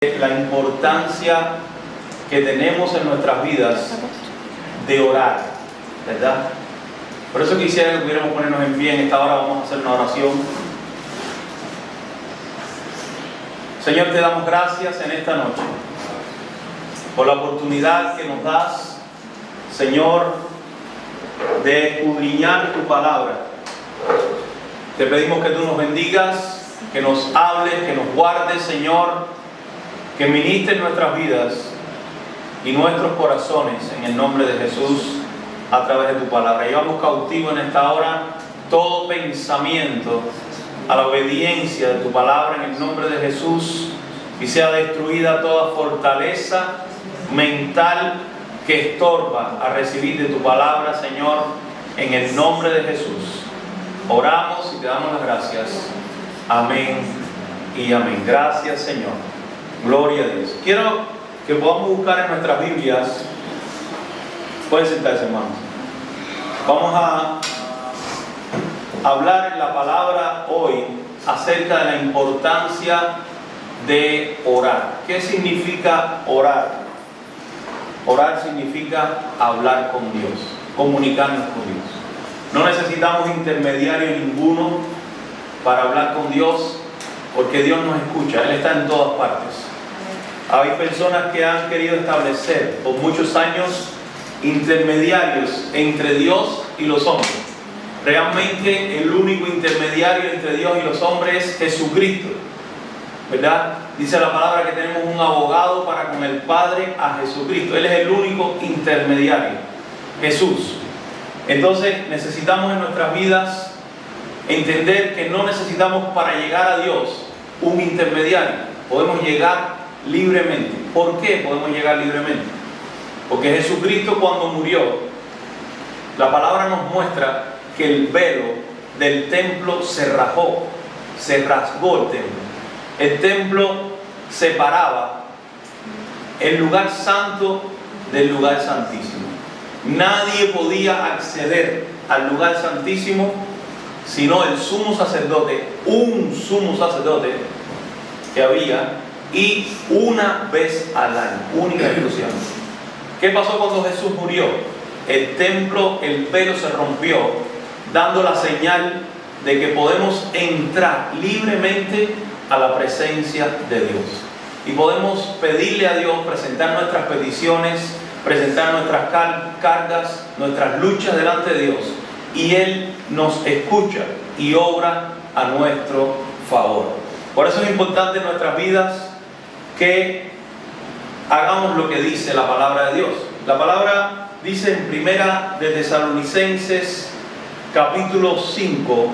La importancia que tenemos en nuestras vidas de orar, ¿verdad? Por eso quisiera que pudiéramos ponernos en pie. En esta hora vamos a hacer una oración. Señor, te damos gracias en esta noche por la oportunidad que nos das, Señor, de escudriñar tu palabra. Te pedimos que tú nos bendigas, que nos hables, que nos guardes, Señor, que ministres nuestras vidas y nuestros corazones en el nombre de Jesús a través de tu palabra. Llevamos cautivo en esta hora todo pensamiento a la obediencia de tu palabra en el nombre de Jesús, y sea destruida toda fortaleza mental que estorba a recibir de tu palabra, Señor, en el nombre de Jesús. Oramos y te damos las gracias. Amén y amén. Gracias, Señor. Gloria a Dios. Quiero que podamos buscar en nuestras Biblias. Pueden sentarse, hermanos. Vamos a hablar en la palabra hoy acerca de la importancia de orar. ¿Qué significa orar? Orar significa hablar con Dios, comunicarnos con Dios. No necesitamos intermediario ninguno para hablar con Dios, porque Dios nos escucha. Él está en todas partes. Hay personas que han querido establecer por muchos años intermediarios entre Dios y los hombres. Realmente el único intermediario entre Dios y los hombres es Jesucristo, ¿verdad? Dice la palabra que tenemos un abogado para con el Padre, a Jesucristo. Él es el único intermediario, Jesús. Entonces necesitamos en nuestras vidas entender que no necesitamos para llegar a Dios un intermediario. Podemos llegar libremente. ¿Por qué podemos llegar libremente? Porque Jesucristo, cuando murió, la palabra nos muestra que el velo del templo se rajó, se rasgó el templo. El templo separaba el lugar santo del lugar santísimo. Nadie podía acceder al lugar santísimo sino el sumo sacerdote, un sumo sacerdote que había, y una vez al año, única y exclusiva. ¿Qué pasó cuando Jesús murió? El templo, el velo se rompió, dando la señal de que podemos entrar libremente a la presencia de Dios. Y podemos pedirle a Dios, presentar nuestras peticiones, presentar nuestras cargas, nuestras luchas delante de Dios. Y Él nos escucha y obra a nuestro favor. Por eso es importante en nuestras vidas que hagamos lo que dice la palabra de Dios. La palabra dice en Primera de Tesalonicenses, capítulo 5,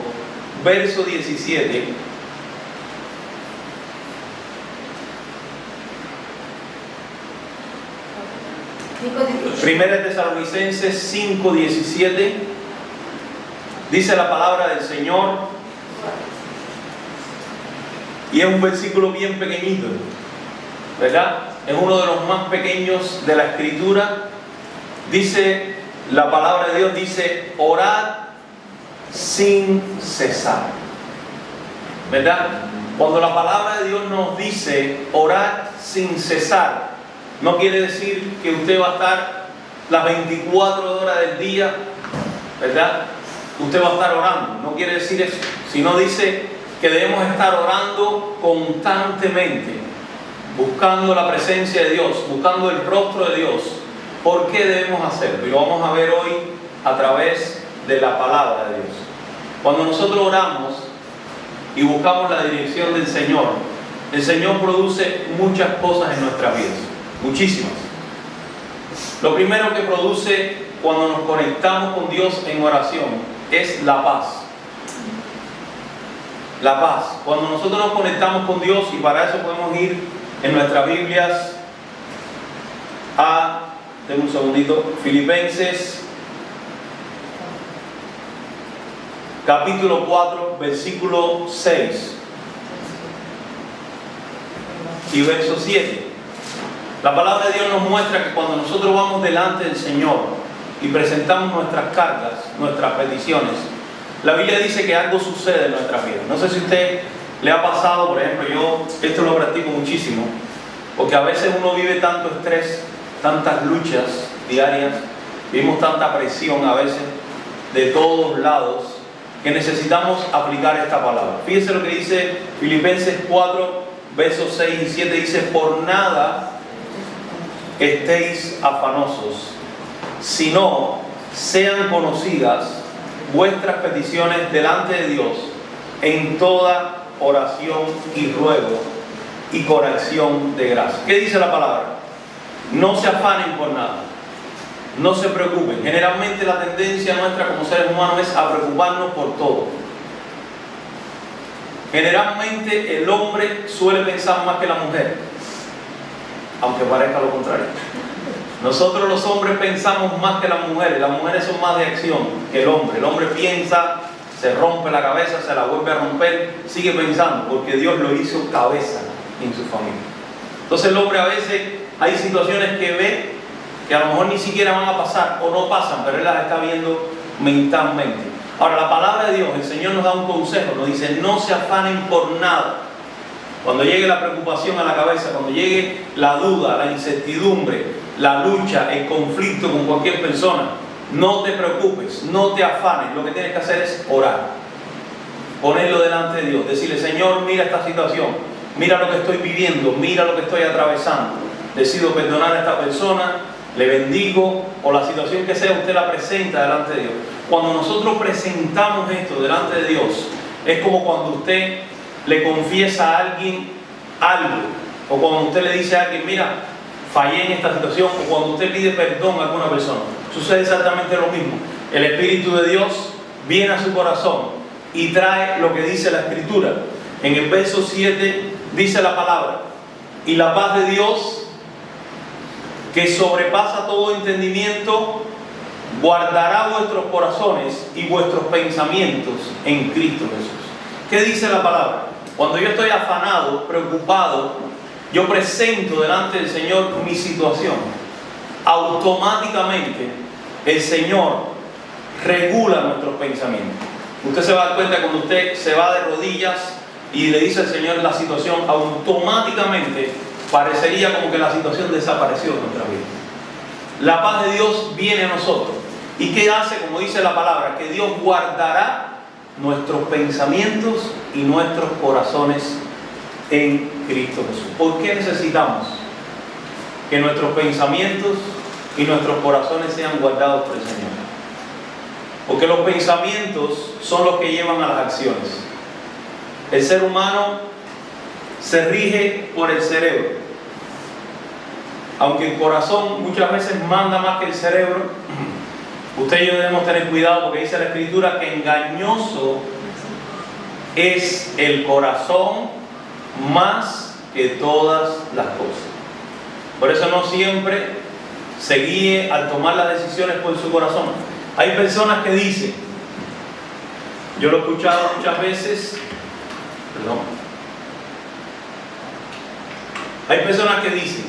verso 17. Primera de Tesalonicenses 5, 17. Dice la palabra del Señor, y es un versículo bien pequeñito, ¿verdad? Es uno de los más pequeños de la Escritura. Dice, la palabra de Dios dice, orad sin cesar, ¿verdad? Cuando la palabra de Dios nos dice orar sin cesar, no quiere decir que usted va a estar las 24 horas del día, ¿verdad? Usted va a estar orando, no quiere decir eso, sino dice que debemos estar orando constantemente, buscando la presencia de Dios, buscando el rostro de Dios. ¿Por qué debemos hacerlo? Y lo vamos a ver hoy a través de la palabra de Dios. Cuando nosotros oramos y buscamos la dirección del Señor, el Señor produce muchas cosas en nuestras vidas, muchísimas. Lo primero que produce cuando nos conectamos con Dios en oración es la paz. La paz. Cuando nosotros nos conectamos con Dios, y para eso podemos ir en nuestras Biblias a, denme un segundito, Filipenses capítulo 4, versículo 6 y verso 7. La palabra de Dios nos muestra que cuando nosotros vamos delante del Señor y presentamos nuestras cargas, nuestras peticiones, la Biblia dice que algo sucede en nuestras vidas. No sé si a usted le ha pasado, por ejemplo, yo esto lo practico muchísimo. Porque a veces uno vive tanto estrés, tantas luchas diarias, vivimos tanta presión a veces de todos lados, que necesitamos aplicar esta palabra. Fíjense lo que dice Filipenses 4, versos 6 y 7, dice: por nada estéis afanosos, sino sean conocidas vuestras peticiones delante de Dios en toda oración y ruego y con acción de gracia. ¿Qué dice la palabra? No se afanen por nada, no se preocupen. Generalmente la tendencia nuestra como seres humanos es a preocuparnos por todo. Generalmente el hombre suele pensar más que la mujer, aunque parezca lo contrario. Nosotros los hombres pensamos más que las mujeres son más de acción que el hombre. El hombre piensa, se rompe la cabeza, se la vuelve a romper, sigue pensando, porque Dios lo hizo cabeza en su familia. Entonces el hombre a veces hay situaciones que ve que a lo mejor ni siquiera van a pasar o no pasan, pero él las está viendo mentalmente. Ahora, la palabra de Dios, el Señor nos da un consejo, nos dice: no se afanen por nada. Cuando llegue la preocupación a la cabeza, cuando llegue la duda, la incertidumbre, la lucha, el conflicto con cualquier persona, no te preocupes, no te afanes. Lo que tienes que hacer es orar, ponerlo delante de Dios, decirle: Señor, mira esta situación, mira lo que estoy viviendo, mira lo que estoy atravesando, decido perdonar a esta persona, le bendigo, o la situación que sea, usted la presenta delante de Dios. Cuando nosotros presentamos esto delante de Dios, es como cuando usted le confiesa a alguien algo, o cuando usted le dice a alguien: mira, fallé en esta situación, o cuando usted pide perdón a alguna persona. Sucede exactamente lo mismo. El Espíritu de Dios viene a su corazón y trae lo que dice la Escritura. En el verso 7 dice la palabra: y la paz de Dios, que sobrepasa todo entendimiento, guardará vuestros corazones y vuestros pensamientos en Cristo Jesús. ¿Qué dice la palabra? Cuando yo estoy afanado, preocupado, yo presento delante del Señor mi situación. Automáticamente el Señor regula nuestros pensamientos. Usted se va a dar cuenta cuando usted se va de rodillas y le dice al Señor la situación, automáticamente parecería como que la situación desapareció de nuestra vida. La paz de Dios viene a nosotros. ¿Y qué hace? Como dice la palabra, que Dios guardará nuestros pensamientos y nuestros corazones en Cristo Jesús. ¿Por qué necesitamos que nuestros pensamientos y nuestros corazones sean guardados por el Señor? Porque los pensamientos son los que llevan a las acciones. El ser humano se rige por el cerebro. Aunque el corazón muchas veces manda más que el cerebro, usted y yo debemos tener cuidado, porque dice la Escritura que engañoso es el corazón más que todas las cosas. Por eso no siempre se guíe al tomar las decisiones por su corazón. Hay personas que dicen, yo lo he escuchado muchas veces, hay personas que dicen: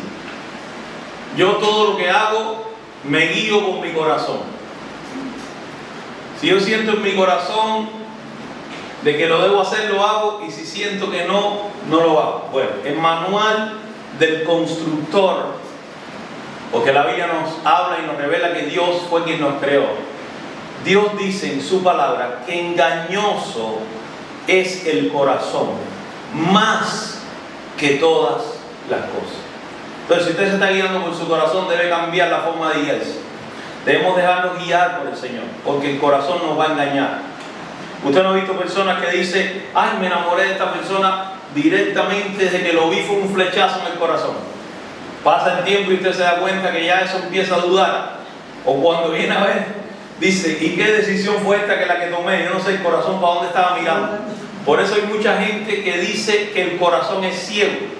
yo todo lo que hago me guío por mi corazón. Si yo siento en mi corazón de que lo debo hacer, lo hago, y si siento que no, no lo hago. Bueno, el manual del constructor, porque la Biblia nos habla y nos revela que Dios fue quien nos creó. Dios dice en su palabra que engañoso es el corazón más que todas las cosas. Entonces, si usted se está guiando por su corazón, debe cambiar la forma de guiarse. Debemos dejarnos guiar por el Señor, porque el corazón nos va a engañar. Usted no ha visto personas que dicen: ay, me enamoré de esta persona, directamente desde que lo vi fue un flechazo en el corazón. Pasa el tiempo y usted se da cuenta que ya eso empieza a dudar. O cuando viene a ver, dice: ¿y qué decisión fue esta que la que tomé? Yo no sé el corazón para dónde estaba mirando. Por eso hay mucha gente que dice que el corazón es ciego.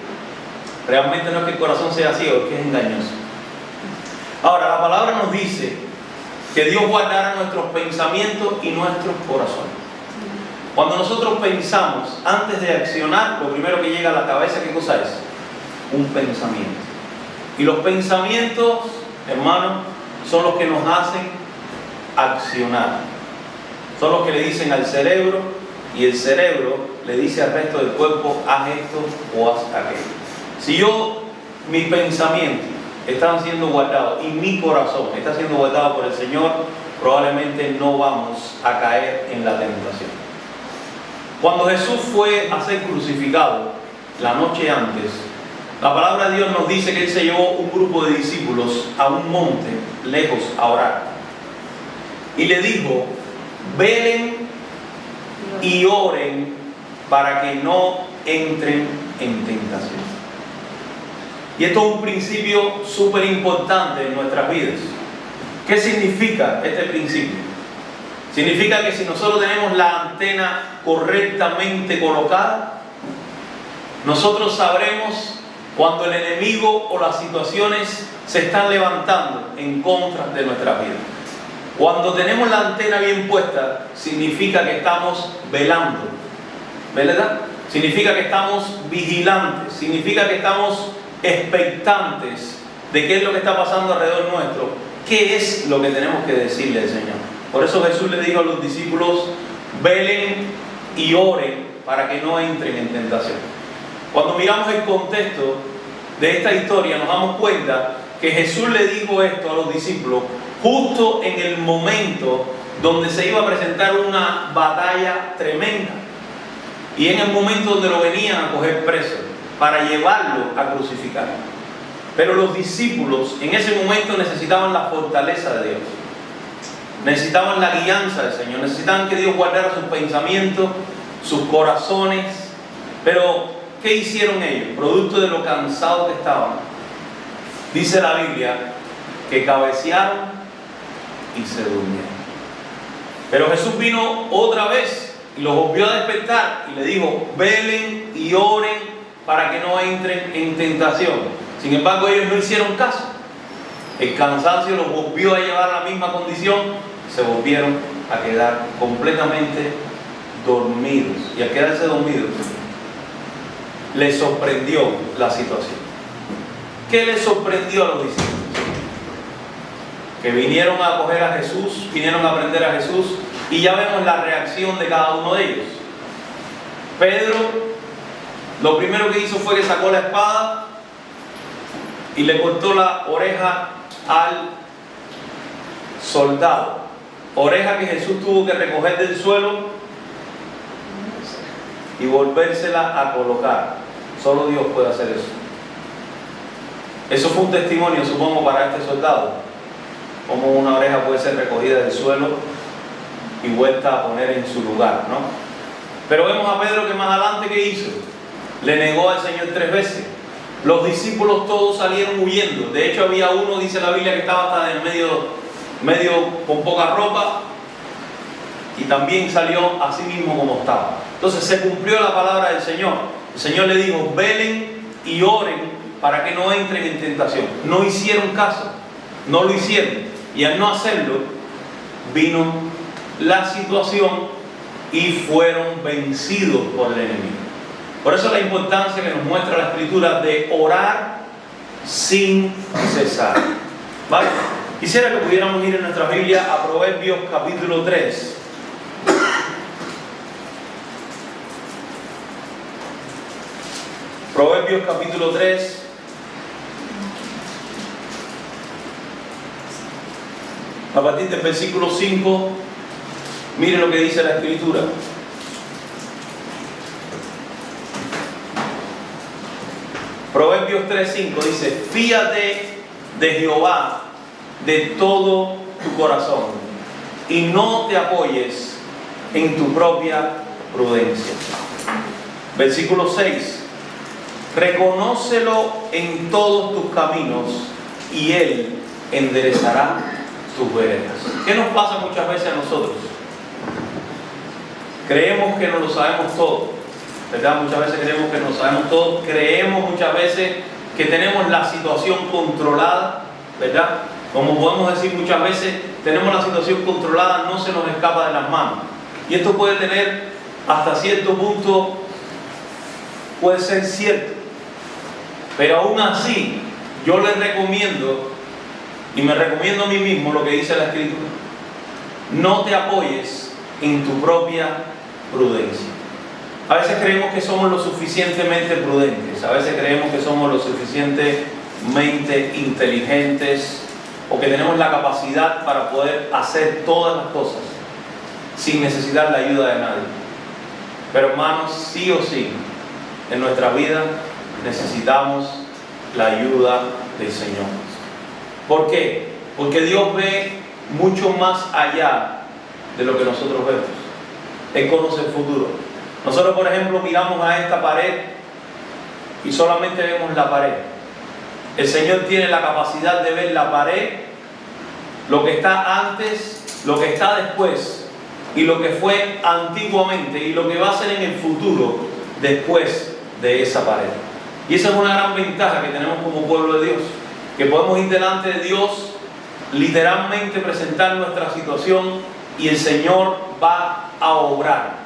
Realmente no es que el corazón sea ciego, es que es engañoso. Ahora, la palabra nos dice que Dios guardará nuestros pensamientos y nuestros corazones. Cuando nosotros pensamos, antes de accionar, lo primero que llega a la cabeza, ¿qué cosa es? Un pensamiento. Y los pensamientos, hermanos, son los que nos hacen accionar. Son los que le dicen al cerebro, y el cerebro le dice al resto del cuerpo: haz esto o haz aquello. Si yo mis pensamientos están siendo guardados y mi corazón está siendo guardado por el Señor, probablemente no vamos a caer en la tentación. Cuando Jesús fue a ser crucificado la noche antes, la palabra de Dios nos dice que Él se llevó un grupo de discípulos a un monte lejos a orar. Y le dijo: velen y oren para que no entren en tentación. Y esto es un principio súper importante en nuestras vidas. ¿Qué significa este principio? Significa que si nosotros tenemos la antena correctamente colocada, nosotros sabremos cuando el enemigo o las situaciones se están levantando en contra de nuestra vida. Cuando tenemos la antena bien puesta, significa que estamos velando, ¿verdad? Significa que estamos vigilantes, significa que estamos expectantes de qué es lo que está pasando alrededor nuestro, qué es lo que tenemos que decirle al Señor. Por eso Jesús le dijo a los discípulos: velen y oren para que no entren en tentación. Cuando miramos el contexto de esta historia, nos damos cuenta que Jesús le dijo esto a los discípulos justo en el momento donde se iba a presentar una batalla tremenda, y en el momento donde lo venían a coger preso para llevarlo a crucificar. Pero los discípulos en ese momento necesitaban la fortaleza de Dios, necesitaban la guianza del Señor, necesitaban que Dios guardara sus pensamientos, sus corazones. Pero ¿qué hicieron ellos? Producto de lo cansados que estaban, dice la Biblia que cabecearon y se durmieron. Pero Jesús vino otra vez y los volvió a despertar y le dijo: velen y oren para que no entren en tentación. Sin embargo, ellos no hicieron caso. El cansancio los volvió a llevar a la misma condición. Se volvieron a quedar completamente dormidos. Y al quedarse dormidos, les sorprendió la situación. ¿Qué les sorprendió a los discípulos? Que vinieron a acoger a Jesús, vinieron a aprender a Jesús, y ya vemos la reacción de cada uno de ellos. Pedro, lo primero que hizo fue que sacó la espada y le cortó la oreja al soldado. Oreja que Jesús tuvo que recoger del suelo y volvérsela a colocar. Solo Dios puede hacer eso. Eso fue un testimonio, supongo, para este soldado. Como una oreja puede ser recogida del suelo y vuelta a poner en su lugar, ¿no? Pero vemos a Pedro que más adelante, ¿qué hizo? Le negó al Señor 3 veces. Los discípulos todos salieron huyendo. De hecho, había uno, dice la Biblia, que estaba hasta en medio con poca ropa, y también salió así mismo como estaba. Entonces se cumplió la palabra del Señor. El Señor le dijo: velen y oren para que no entren en tentación. No hicieron caso, no lo hicieron, y al no hacerlo vino la situación y fueron vencidos por el enemigo. Por eso la importancia que nos muestra la Escritura de orar sin cesar. ¿Vale? Quisiera que pudiéramos ir en nuestra Biblia a Proverbios capítulo 3. Proverbios capítulo 3. A partir del versículo 5, miren lo que dice la Escritura. Proverbios 3:5 dice: fíate de Jehová de todo tu corazón y no te apoyes en tu propia prudencia. Versículo 6: reconócelo en todos tus caminos y Él enderezará tus veredas. ¿Qué nos pasa muchas veces a nosotros? Creemos que no lo sabemos todo, ¿verdad? Muchas veces creemos que no sabemos todo. Creemos muchas veces que tenemos la situación controlada, ¿verdad? Como podemos decir muchas veces, tenemos la situación controlada, no se nos escapa de las manos. Y esto puede tener, hasta cierto punto, puede ser cierto. Pero aún así, yo les recomiendo, y me recomiendo a mí mismo lo que dice la Escritura: no te apoyes en tu propia prudencia. A veces creemos que somos lo suficientemente prudentes, a veces creemos que somos lo suficientemente mente inteligentes o que tenemos la capacidad para poder hacer todas las cosas sin necesitar la ayuda de nadie. Pero hermanos, sí o sí, en nuestra vida necesitamos la ayuda del Señor. ¿Por qué? Porque Dios ve mucho más allá de lo que nosotros vemos. Él conoce el futuro. Nosotros, por ejemplo, miramos a esta pared y solamente vemos la pared. El Señor tiene la capacidad de ver la pared, lo que está antes, lo que está después, y lo que fue antiguamente, y lo que va a ser en el futuro después de esa pared. Y esa es una gran ventaja que tenemos como pueblo de Dios, que podemos ir delante de Dios, literalmente presentar nuestra situación, y el Señor va a obrar.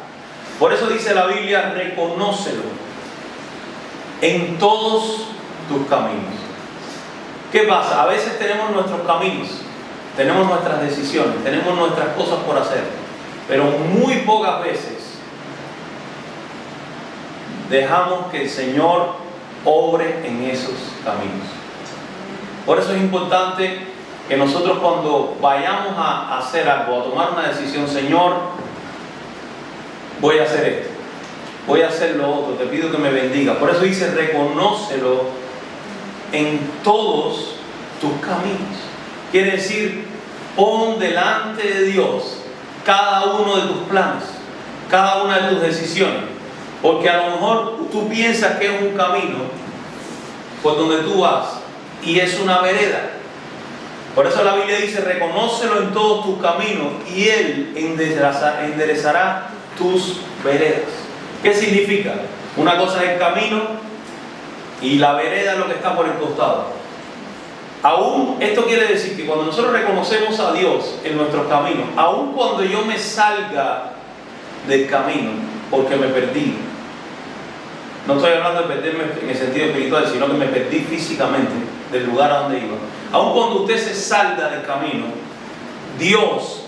Por eso dice la Biblia: reconócelo en todos tus caminos. ¿Qué pasa? A veces tenemos nuestros caminos, tenemos nuestras decisiones, tenemos nuestras cosas por hacer, pero muy pocas veces dejamos que el Señor obre en esos caminos. Por eso es importante que nosotros, cuando vayamos a hacer algo, a tomar una decisión: Señor, voy a hacer esto, voy a hacer lo otro, te pido que me bendiga. Por eso dice: reconócelo en todos tus caminos. Quiere decir, pon delante de Dios cada uno de tus planes, cada una de tus decisiones. Porque a lo mejor tú piensas que es un camino por donde tú vas y es una vereda. Por eso la Biblia dice: reconócelo en todos tus caminos y Él enderezará tus veredas. ¿Qué significa? Una cosa es el camino y la vereda es lo que está por el costado. Aún esto quiere decir que cuando nosotros reconocemos a Dios en nuestros caminos, aún cuando yo me salga del camino porque me perdí, no estoy hablando de perderme en el sentido espiritual, sino que me perdí físicamente del lugar a donde iba, aún cuando usted se salga del camino, Dios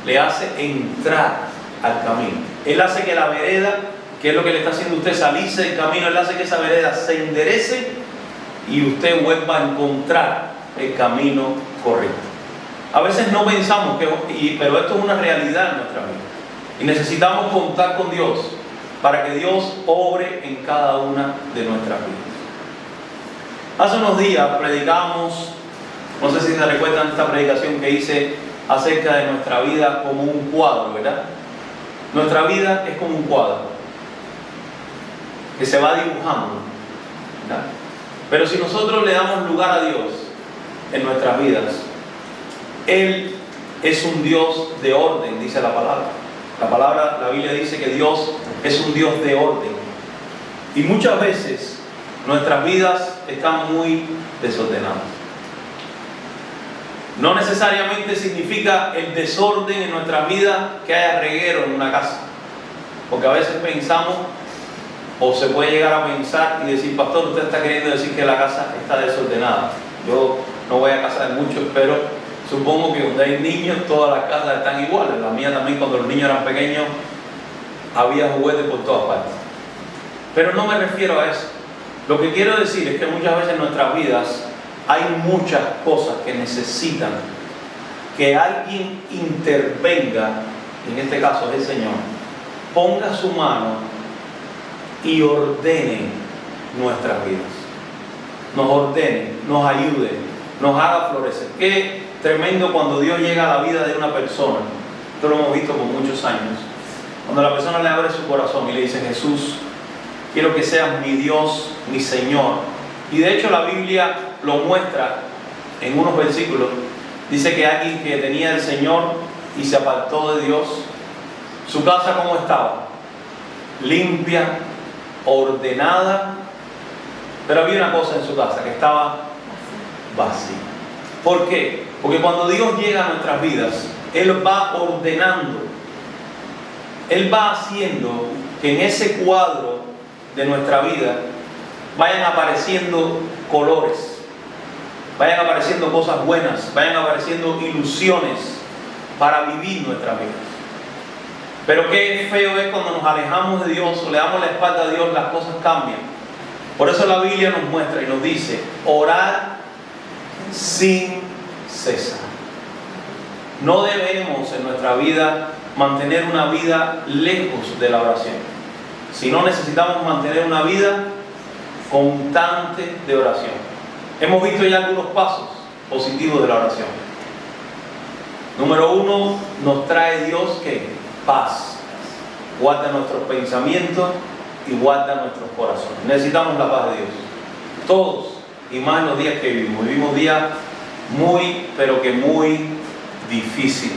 le hace entrar al camino. Él hace que la vereda, que es lo que le está haciendo a usted salirse del camino, Él hace que esa vereda se enderece y usted vuelva a encontrar el camino correcto. A veces no pensamos pero esto es una realidad en nuestra vida. Y necesitamos contar con Dios para que Dios obre en cada una de nuestras vidas. Hace unos días predicamos, no sé si se recuerdan esta predicación que hice acerca de nuestra vida como un cuadro, ¿verdad? Nuestra vida es como un cuadro que se va dibujando, ¿verdad? Pero si nosotros le damos lugar a Dios en nuestras vidas, Él es un Dios de orden, dice la palabra. La Biblia dice que Dios es un Dios de orden. Y muchas veces nuestras vidas están muy desordenadas. No necesariamente significa el desorden en nuestra vida que haya reguero en una casa. Porque a veces pensamos, o se puede llegar a pensar y decir: pastor, usted está queriendo decir que la casa está desordenada. Yo no voy a casa de muchos, pero supongo que donde hay niños todas las casas están iguales. La mía también, cuando los niños eran pequeños, había juguetes por todas partes. Pero no me refiero a eso. Lo que quiero decir es que muchas veces en nuestras vidas hay muchas cosas que necesitan que alguien intervenga, en este caso es el Señor, ponga su mano y ordene nuestras vidas. Nos ordene, nos ayude, nos haga florecer. Qué tremendo cuando Dios llega a la vida de una persona. Esto lo hemos visto por muchos años. Cuando la persona le abre su corazón y le dice: Jesús, quiero que seas mi Dios, mi Señor. Y de hecho la Biblia lo muestra en unos versículos. Dice que alguien que tenía el Señor y se apartó de Dios, su casa ¿cómo estaba? Limpia, ordenada, pero había una cosa en su casa, que estaba vacía. ¿Por qué? Porque cuando Dios llega a nuestras vidas, Él va ordenando, Él va haciendo que en ese cuadro de nuestra vida vayan apareciendo colores, vayan apareciendo cosas buenas, vayan apareciendo ilusiones para vivir nuestra vida. Pero qué feo es cuando nos alejamos de Dios o le damos la espalda a Dios, las cosas cambian. Por eso la Biblia nos muestra y nos dice, orar sin cesar. No debemos en nuestra vida mantener una vida lejos de la oración, sino necesitamos mantener una vida constante de oración. Hemos visto ya algunos pasos positivos de la oración. Número 1, nos trae Dios ¿qué? Paz. Guarda nuestros pensamientos y guarda nuestros corazones. Necesitamos la paz de Dios. Todos, y más en los días que vivimos. Vivimos días muy, pero que muy difíciles.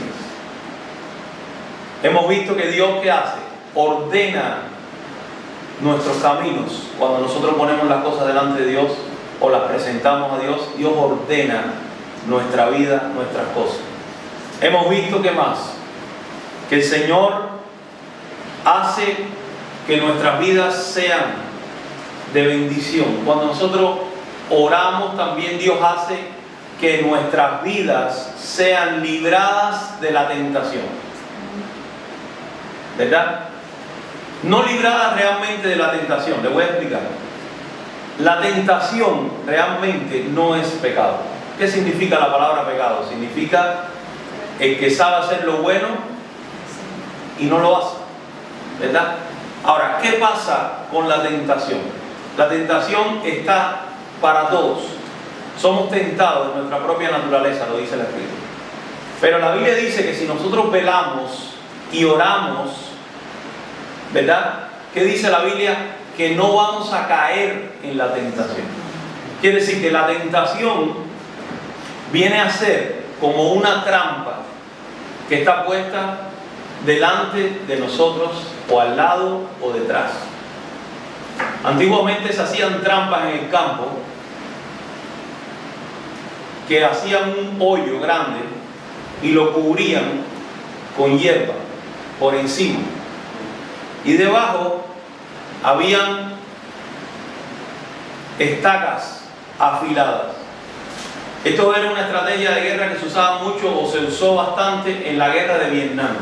Hemos visto que Dios ¿qué hace? Ordena nuestros caminos. Cuando nosotros ponemos las cosas delante de Dios o las presentamos a Dios, Dios ordena nuestra vida, nuestras cosas. Hemos visto ¿qué más? Que el Señor hace que nuestras vidas sean de bendición. Cuando nosotros oramos, también Dios hace que nuestras vidas sean libradas de la tentación. ¿Verdad? No libradas realmente de la tentación. Les voy a explicar. La tentación realmente no es pecado. ¿Qué significa la palabra pecado? Significa el que sabe hacer lo bueno y no lo hace. ¿Verdad? Ahora, ¿qué pasa con la tentación? La tentación está para todos. Somos tentados en nuestra propia naturaleza, lo dice la Escritura. Pero la Biblia dice que si nosotros velamos y oramos, ¿verdad? ¿Qué dice la Biblia? Que no vamos a caer en la tentación. Quiere decir que la tentación viene a ser como una trampa que está puesta delante de nosotros, o al lado o detrás. Antiguamente se hacían trampas en el campo que hacían un hoyo grande y lo cubrían con hierba por encima, y debajo habían estacas afiladas. Esto era una estrategia de guerra que se usaba mucho o se usó bastante en la guerra de Vietnam.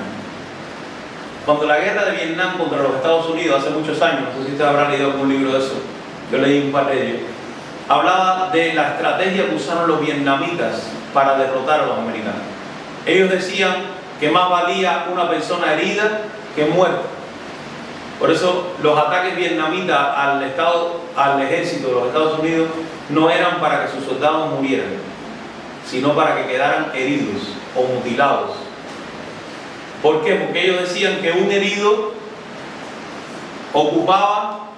Cuando la guerra de Vietnam contra los Estados Unidos hace muchos años, no sé si ustedes habrán leído algún libro de eso, yo leí un par de ellos, hablaba de la estrategia que usaron los vietnamitas para derrotar a los americanos. Ellos decían que más valía una persona herida que muerta. Por eso los ataques vietnamitas al ejército de los Estados Unidos no eran para que sus soldados murieran, sino para que quedaran heridos o mutilados. ¿Por qué? Porque ellos decían que un herido ocupaba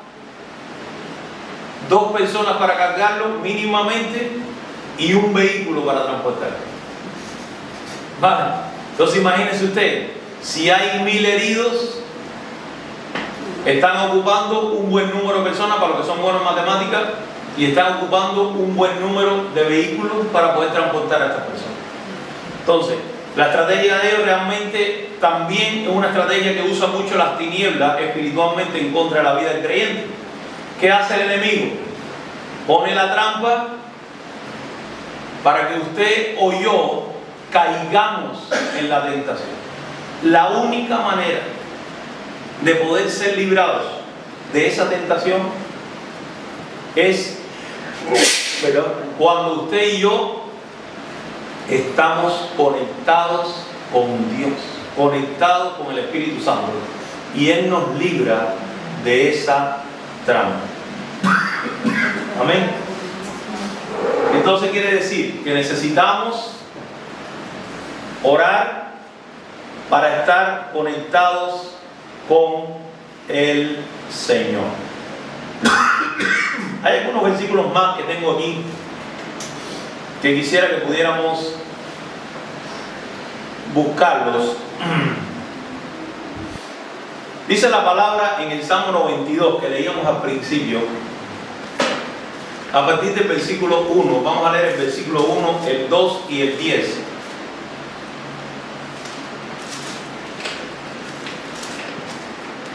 2 personas para cargarlo mínimamente y un vehículo para transportarlo. Vale. Entonces imagínense usted, si hay 1000 heridos, están ocupando un buen número de personas para los que son buenos en matemáticas, y están ocupando un buen número de vehículos para poder transportar a estas personas. Entonces, la estrategia de ellos realmente también es una estrategia que usa mucho las tinieblas espiritualmente en contra de la vida del creyente. ¿Qué hace el enemigo? Pone la trampa para que usted o yo caigamos en la tentación. La única manera de poder ser librados de esa tentación es cuando usted y yo estamos conectados con Dios, conectados con el Espíritu Santo, y Él nos libra de esa trampa. Amén. Entonces quiere decir que necesitamos orar para estar conectados con el Señor. Hay algunos versículos más que tengo aquí que quisiera que pudiéramos buscarlos. Dice la palabra en el Salmo 92 que leíamos al principio, a partir del versículo 1. Vamos a leer el versículo 1, el 2 y el 10.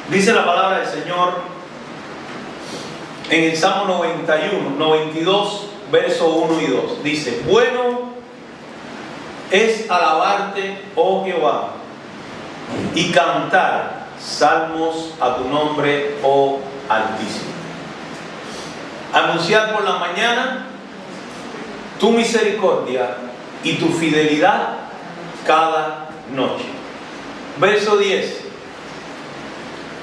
Dice la palabra del Señor en el Salmo 92, verso 1 y 2. Dice: bueno es alabarte, oh Jehová, y cantar salmos a tu nombre, oh Altísimo. Anunciar por la mañana tu misericordia y tu fidelidad cada noche. Verso 10.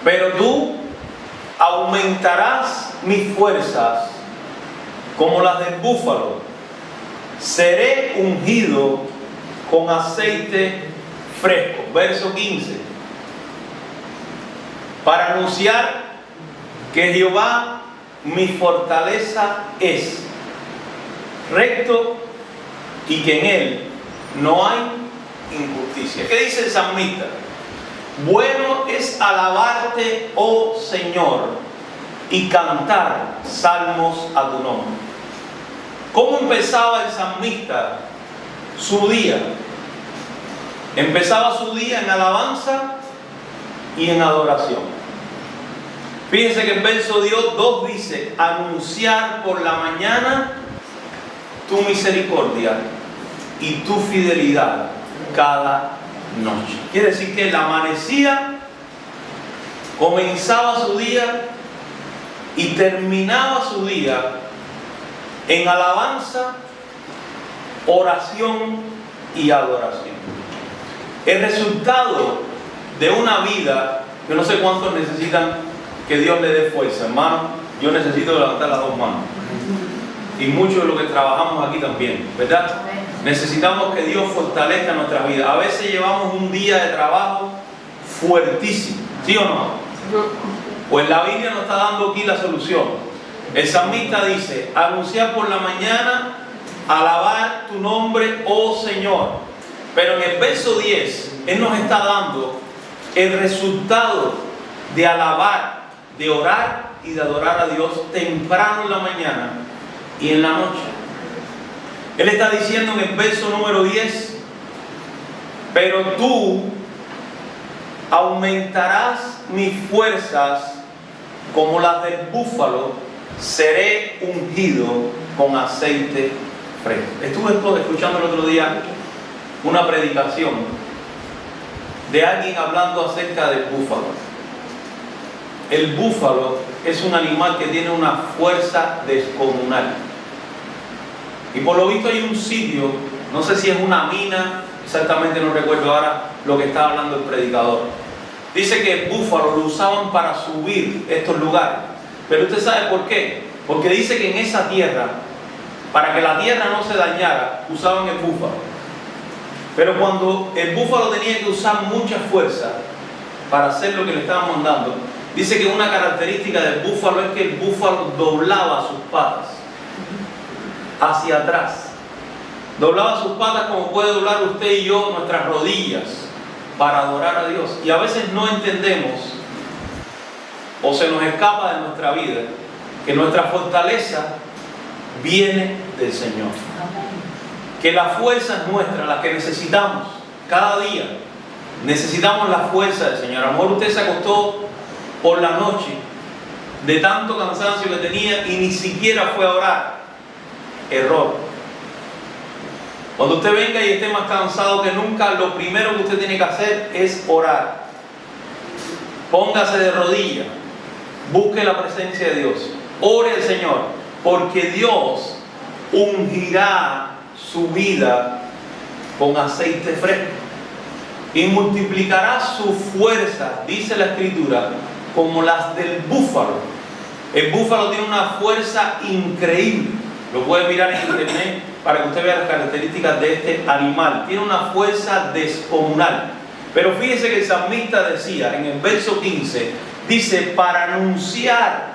Pero tú aumentarás mis fuerzas como las del búfalo. Seré ungido con aceite fresco. Verso 15. Para anunciar que Jehová mi fortaleza es recto y que en él no hay injusticia. ¿Qué dice el salmista? Bueno es alabarte, oh Señor, y cantar salmos a tu nombre. ¿Cómo empezaba el salmista su día? Empezaba su día en alabanza y en adoración. Fíjense que el verso 2 dice: anunciar por la mañana tu misericordia y tu fidelidad cada noche. Quiere decir que él amanecía, comenzaba su día y terminaba su día en alabanza, oración y adoración. El resultado de una vida, yo no sé cuántos necesitan que Dios le dé fuerza, hermano. Yo necesito levantar las dos manos. Y muchos de los que trabajamos aquí también, ¿verdad? Necesitamos que Dios fortalezca nuestras vidas. A veces llevamos un día de trabajo fuertísimo, ¿sí o no? Pues la Biblia nos está dando aquí la solución. El salmista dice: anunciar por la mañana, alabar tu nombre, oh Señor. Pero en el verso 10, Él nos está dando el resultado de alabar, de orar y de adorar a Dios temprano en la mañana y en la noche. Él está diciendo en el verso número 10: pero tú aumentarás mis fuerzas como las del búfalo, seré ungido con aceite fresco. Estuve escuchando el otro día una predicación de alguien hablando acerca del búfalo. El búfalo es un animal que tiene una fuerza descomunal. Y por lo visto hay un sitio, no sé si es una mina, exactamente no recuerdo ahora lo que estaba hablando el predicador. Dice que el búfalo lo usaban para subir estos lugares. Pero usted sabe por qué. Porque dice que en esa tierra, para que la tierra no se dañara, usaban el búfalo. Pero cuando el búfalo tenía que usar mucha fuerza para hacer lo que le estaban mandando, dice que una característica del búfalo es que el búfalo doblaba sus patas hacia atrás. Doblaba sus patas como puede doblar usted y yo nuestras rodillas para adorar a Dios. Y a veces no entendemos o se nos escapa de nuestra vida que nuestra fortaleza viene del Señor. Que la fuerza es nuestra, la que necesitamos cada día. Necesitamos la fuerza del Señor. A lo mejor usted se acostó por la noche de tanto cansancio que tenía y ni siquiera fue a orar. Error. Cuando usted venga y esté más cansado que nunca, lo primero que usted tiene que hacer es orar. Póngase de rodillas, busque la presencia de Dios, ore al Señor, porque Dios ungirá su vida con aceite fresco y multiplicará su fuerza, dice la Escritura, como las del búfalo. El búfalo tiene una fuerza increíble. Lo puede mirar en internet para que usted vea las características de este animal. Tiene una fuerza descomunal. Pero fíjese que el salmista decía en el verso 15, dice: para anunciar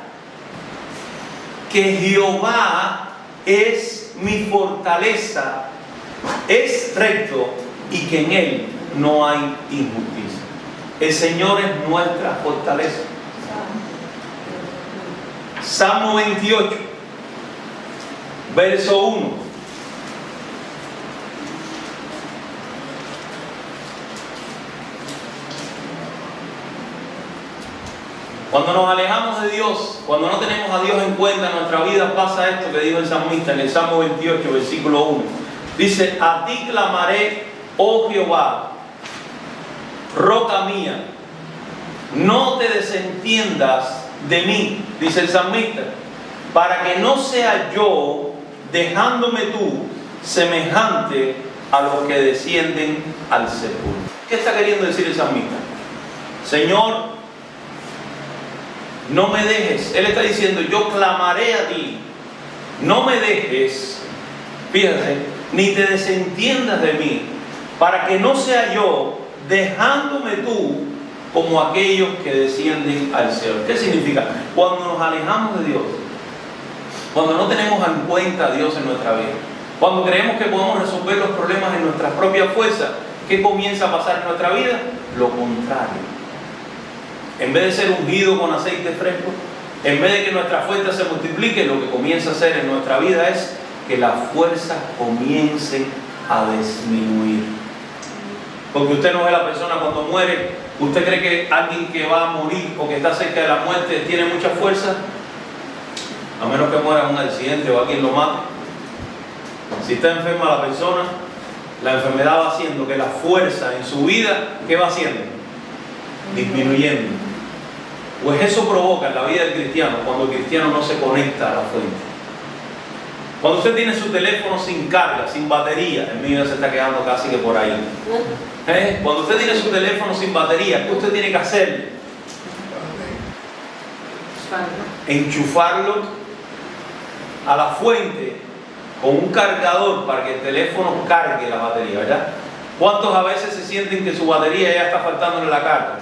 que Jehová es mi fortaleza, es recto y que en él no hay injusticia. El Señor es nuestra fortaleza. Salmo 28, verso 1. Cuando nos alejamos de Dios, cuando no tenemos a Dios en cuenta en nuestra vida, pasa esto que dijo el salmista en el Salmo 28, versículo 1. Dice: a ti clamaré, oh Jehová, roca mía, no te desentiendas de mí, dice el salmista. para que no sea yo, dejándome tú, semejante a los que descienden al sepulcro. ¿Qué está queriendo decir el salmista? Señor, no me dejes. Él está diciendo, yo clamaré a ti. No me dejes, fíjate, ni te desentiendas de mí, para que no sea yo, dejándome tú, como aquellos que descienden al cielo. ¿Qué significa? Cuando nos alejamos de Dios, cuando no tenemos en cuenta a Dios en nuestra vida, cuando creemos que podemos resolver los problemas en nuestras propias fuerzas, ¿qué comienza a pasar en nuestra vida? Lo contrario. En vez de ser ungido con aceite fresco, en vez de que nuestra fuerza se multiplique, lo que comienza a hacer en nuestra vida es que las fuerzas comiencen a disminuir. Porque usted no ve a la persona cuando muere, ¿usted cree que alguien que va a morir o que está cerca de la muerte tiene mucha fuerza? A menos que muera en un accidente o alguien lo mate. Si está enferma la persona, la enfermedad va haciendo que la fuerza en su vida, ¿qué va haciendo? Disminuyendo. Pues eso provoca en la vida del cristiano cuando el cristiano no se conecta a la fuente. Cuando usted tiene su teléfono sin carga, sin batería, el mío ya se está quedando casi que por ahí. Cuando usted tiene su teléfono sin batería, ¿qué usted tiene que hacer? Enchufarlo a la fuente con un cargador para que el teléfono cargue la batería, ¿verdad? ¿Cuántos a veces se sienten que su batería ya está faltándole la carga?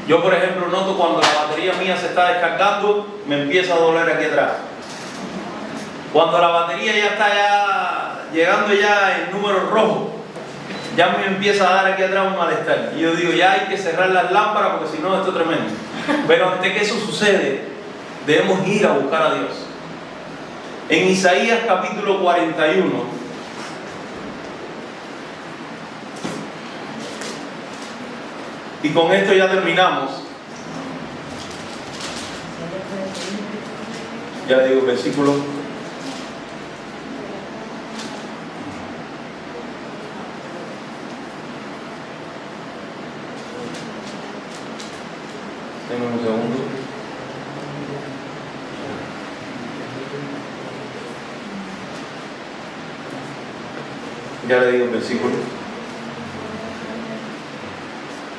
Yo, por ejemplo, noto cuando la batería mía se está descargando, me empieza a doler aquí atrás. Cuando la batería ya está llegando ya en número rojo, ya me empieza a dar aquí atrás un malestar. Y yo digo, ya hay que cerrar las lámparas porque si no, esto es tremendo. Pero antes que eso sucede, debemos ir a buscar a Dios. En Isaías capítulo 41, y con esto ya terminamos. Ya le digo el versículo. Denme un segundo. Ya le digo el versículo.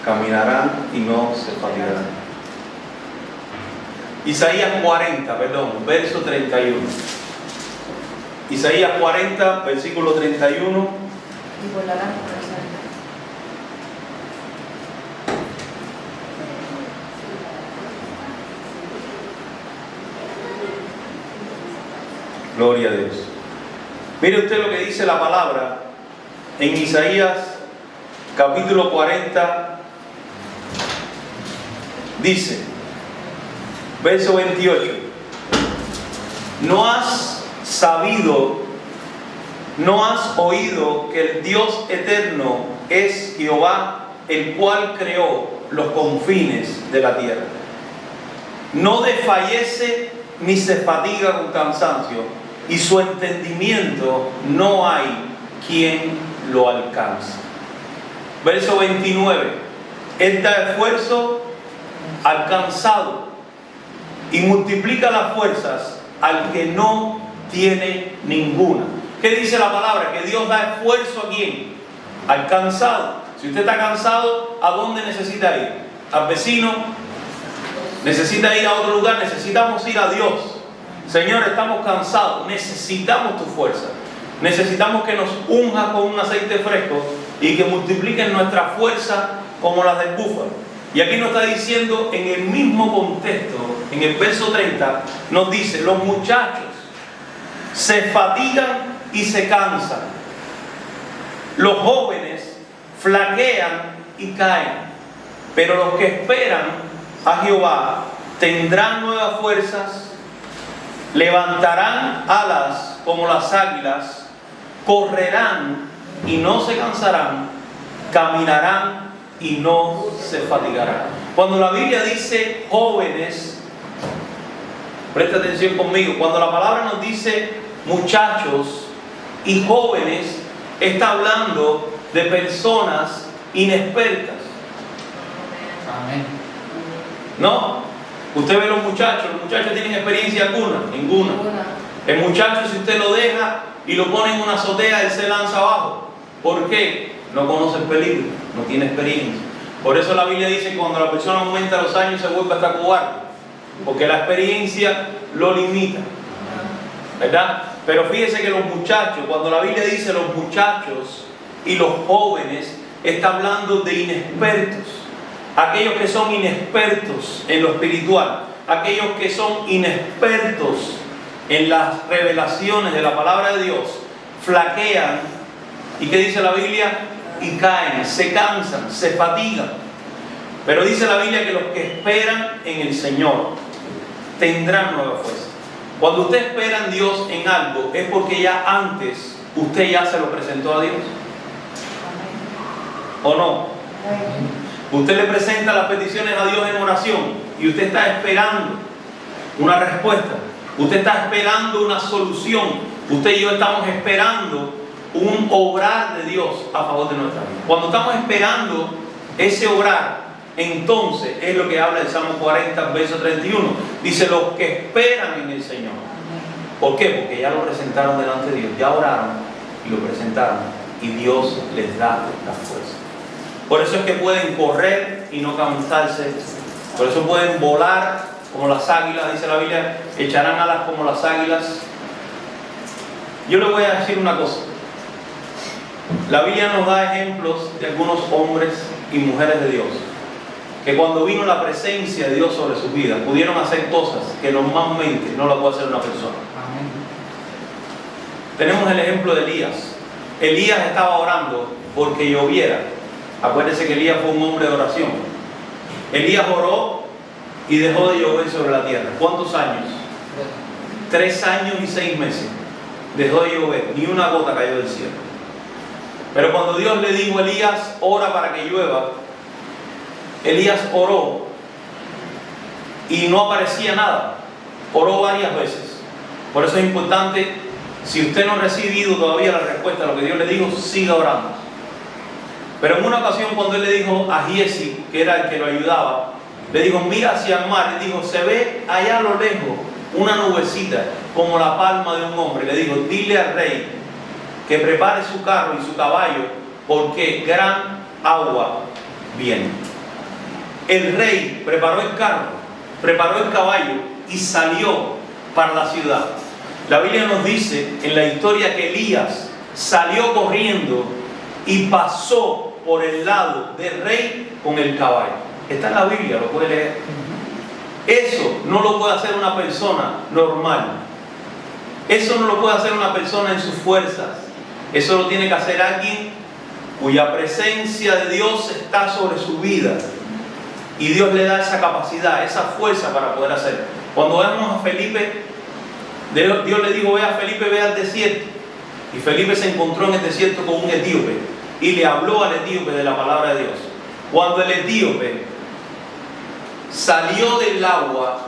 Caminarán y no se fatigarán. Isaías 40, verso 31. Isaías 40, versículo 31. Y volarán por el cielo. Gloria a Dios. Mire usted lo que dice la palabra en Isaías capítulo 40. Dice, verso 28, ¿no has sabido, no has oído que el Dios eterno es Jehová, el cual creó los confines de la tierra? No desfallece ni se fatiga con cansancio, y su entendimiento no hay quien lo alcance. Verso 29, Él da esfuerzo al cansado y multiplica las fuerzas al que no tiene ninguna. ¿Qué dice la palabra? Que Dios da esfuerzo ¿a quién? Al cansado. Si usted está cansado, ¿a dónde necesita ir? ¿Al vecino? ¿Necesita ir a otro lugar? Necesitamos ir a Dios. Señor, estamos cansados, necesitamos tu fuerza. Necesitamos que nos unja con un aceite fresco y que multipliquen nuestra fuerza como la del búfalo. Y aquí nos está diciendo en el mismo contexto, en el verso 30, nos dice, los muchachos se fatigan y se cansan. Los jóvenes flaquean y caen. Pero los que esperan a Jehová tendrán nuevas fuerzas, levantarán alas como las águilas, correrán y no se cansarán, caminarán y no se fatigarán. Cuando la Biblia dice jóvenes, presta atención conmigo, cuando la palabra nos dice muchachos y jóvenes, está hablando de personas inexpertas. Amén. No, Usted ve los muchachos tienen experiencia alguna, ninguna. El muchacho, si usted lo deja y lo pone en una azotea, él se lanza abajo. ¿Por qué? No conoce el peligro, no tiene experiencia. Por eso la Biblia dice que cuando la persona aumenta los años se vuelve hasta cobarde, porque la experiencia lo limita, ¿verdad? Pero fíjese que los muchachos, cuando la Biblia dice los muchachos y los jóvenes, está hablando de inexpertos. Aquellos que son inexpertos en lo espiritual, aquellos que son inexpertos en las revelaciones de la palabra de Dios, flaquean. ¿Y qué dice la Biblia? Y caen, se cansan, se fatigan. Pero dice la Biblia que los que esperan en el Señor tendrán nueva fuerza. Cuando usted espera en Dios en algo, es porque ya antes usted ya se lo presentó a Dios. ¿O no? Usted le presenta las peticiones a Dios en oración y usted está esperando una respuesta. Usted está esperando una solución. Usted y yo estamos esperando un obrar de Dios a favor de nuestra vida. Cuando estamos esperando ese obrar, entonces es lo que habla el Salmo 40, verso 31. Dice, los que esperan en el Señor. ¿Por qué? Porque ya lo presentaron delante de Dios, ya oraron y lo presentaron y Dios les da la fuerza. Por eso es que pueden correr y no cansarse. Por eso pueden volar como las águilas, dice la Biblia, echarán alas como las águilas. Yo les voy a decir una cosa. La Biblia nos da ejemplos de algunos hombres y mujeres de Dios que cuando vino la presencia de Dios sobre sus vidas pudieron hacer cosas que normalmente no las puede hacer una persona. Amén. Tenemos el ejemplo de Elías. Elías estaba orando porque lloviera. Acuérdense que Elías fue un hombre de oración. Elías oró y dejó de llover sobre la tierra. ¿Cuántos años? 3 años y 6 meses. Dejó de llover, ni una gota cayó del cielo. Pero cuando Dios le dijo a Elías, ora para que llueva, Elías oró y no aparecía nada. Oró varias veces. Por eso es importante, si usted no ha recibido todavía la respuesta a lo que Dios le dijo, siga orando. Pero en una ocasión cuando él le dijo a Giesi, que era el que lo ayudaba, le dijo, mira hacia el mar. Le dijo, se ve allá a lo lejos una nubecita como la palma de un hombre. Le dijo, dile al rey que prepare su carro y su caballo, porque gran agua viene. El rey preparó el carro, preparó el caballo y salió para la ciudad. La Biblia nos dice en la historia que Elías salió corriendo y pasó por el lado del rey con el caballo. Está en la Biblia, lo puede leer. Eso no lo puede hacer una persona normal. Eso no lo puede hacer una persona en sus fuerzas. Eso lo tiene que hacer alguien cuya presencia de Dios está sobre su vida. Y Dios le da esa capacidad, esa fuerza para poder hacer. Cuando vemos a Felipe, Dios le dijo, ve a Felipe, ve al desierto. Y Felipe se encontró en el desierto con un etíope y le habló al etíope de la palabra de Dios. Cuando el etíope salió del agua,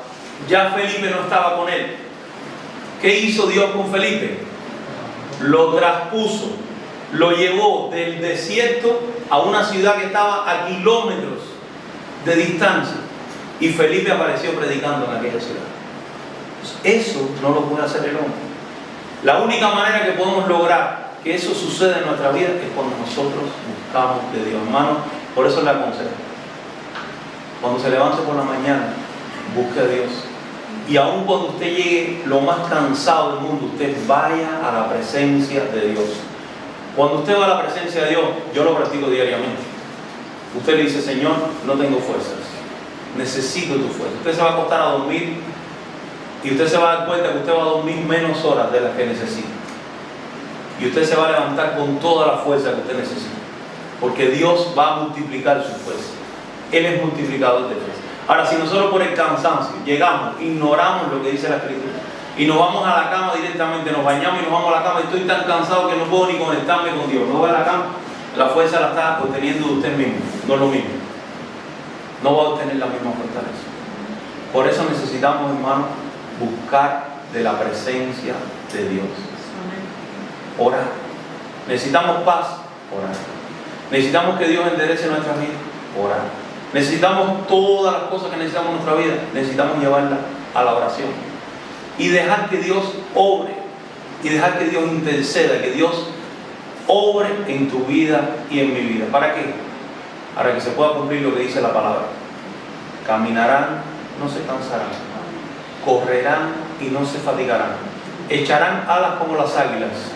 ya Felipe no estaba con él. ¿Qué hizo Dios con Felipe? Lo traspuso, lo llevó del desierto a una ciudad que estaba a kilómetros de distancia, y Felipe apareció predicando en aquella ciudad. Eso no lo puede hacer el hombre. La única manera que podemos lograr que eso suceda en nuestra vida es cuando nosotros buscamos de Dios. Hermano, por eso le aconsejo, cuando se levante por la mañana, busque a Dios. Y aun cuando usted llegue lo más cansado del mundo, usted vaya a la presencia de Dios. Cuando usted va a la presencia de Dios, yo lo practico diariamente. Usted le dice, Señor, no tengo fuerzas, necesito tu fuerza. Usted se va a acostar a dormir y usted se va a dar cuenta que usted va a dormir menos horas de las que necesita. Y usted se va a levantar con toda la fuerza que usted necesita. Porque Dios va a multiplicar su fuerza. Él es multiplicador de fuerza. Ahora, si nosotros por el cansancio llegamos, ignoramos lo que dice la Escritura y nos vamos a la cama directamente, nos bañamos y nos vamos a la cama, y estoy tan cansado que no puedo ni conectarme con Dios, no voy a la cama, la fuerza la está obteniendo de usted mismo, no es lo mismo. No va a obtener la misma fortaleza. Por eso necesitamos, hermanos, buscar de la presencia de Dios. Orar. Necesitamos paz, orar. Necesitamos que Dios enderece nuestra vida, orar. Necesitamos todas las cosas que necesitamos en nuestra vida, necesitamos llevarlas a la oración. Y dejar que Dios obre, y dejar que Dios interceda, que Dios obre en tu vida y en mi vida. ¿Para qué? Para que se pueda cumplir lo que dice la palabra. Caminarán, no se cansarán. Correrán y no se fatigarán. Echarán alas como las águilas.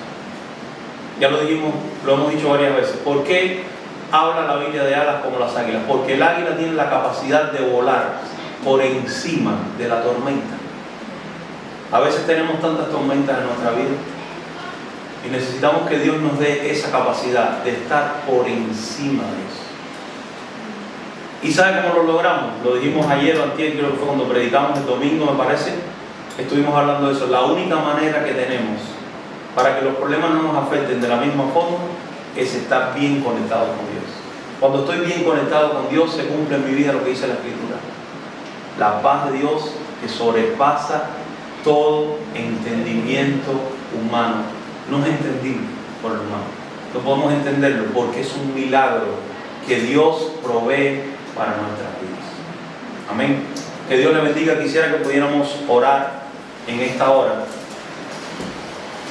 Ya lo dijimos, lo hemos dicho varias veces. ¿Por qué habla la Biblia de alas como las águilas? Porque el águila tiene la capacidad de volar por encima de la tormenta. A veces tenemos tantas tormentas en nuestra vida y necesitamos que Dios nos dé esa capacidad de estar por encima de eso. ¿Y sabe cómo lo logramos? Lo dijimos ayer o antier, creo que fue cuando predicamos el domingo, me parece. Estuvimos hablando de eso. La única manera que tenemos para que los problemas no nos afecten de la misma forma es estar bien conectados con Dios. Cuando estoy bien conectado con Dios, se cumple en mi vida lo que dice la Escritura. La paz de Dios que sobrepasa todo entendimiento humano. No es entendible por el humano. No podemos entenderlo porque es un milagro que Dios provee para nuestras vidas. Amén. Que Dios le bendiga. Quisiera que pudiéramos orar en esta hora.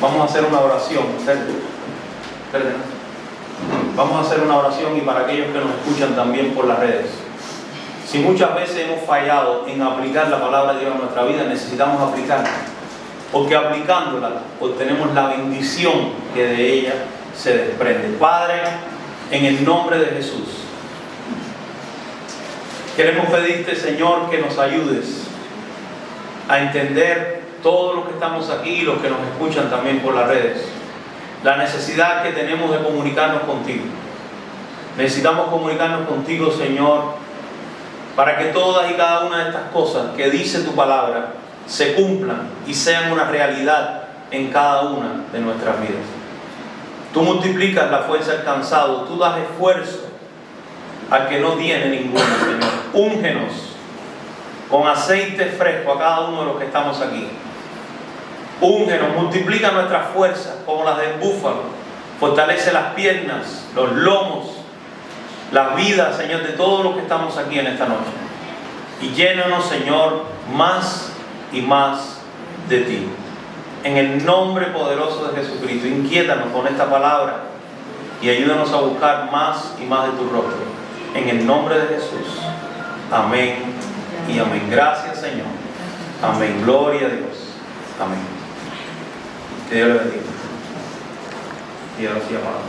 Vamos a hacer una oración. Vamos a hacer una oración, y para aquellos que nos escuchan también por las redes. Si muchas veces hemos fallado en aplicar la palabra de Dios a nuestra vida, necesitamos aplicarla. Porque aplicándola obtenemos la bendición que de ella se desprende. Padre, en el nombre de Jesús, queremos pedirte, Señor, que nos ayudes a entender todos los que estamos aquí y los que nos escuchan también por las redes, la necesidad que tenemos de comunicarnos contigo. Necesitamos comunicarnos contigo, Señor, para que todas y cada una de estas cosas que dice tu palabra se cumplan y sean una realidad en cada una de nuestras vidas. Tú multiplicas la fuerza al cansado, tú das esfuerzo al que no tiene ninguno, Señor. Úngenos con aceite fresco a cada uno de los que estamos aquí. Úngenos, multiplica nuestras fuerzas como las del búfalo. Fortalece las piernas, los lomos, las vidas, Señor, de todos los que estamos aquí en esta noche. Y llénanos, Señor, más y más de ti. En el nombre poderoso de Jesucristo, inquiétanos con esta palabra y ayúdanos a buscar más y más de tu rostro. En el nombre de Jesús. Amén y amén. Gracias, Señor. Amén. Gloria a Dios. Amén. Que Dios le bendiga. Y ahora sí, amado.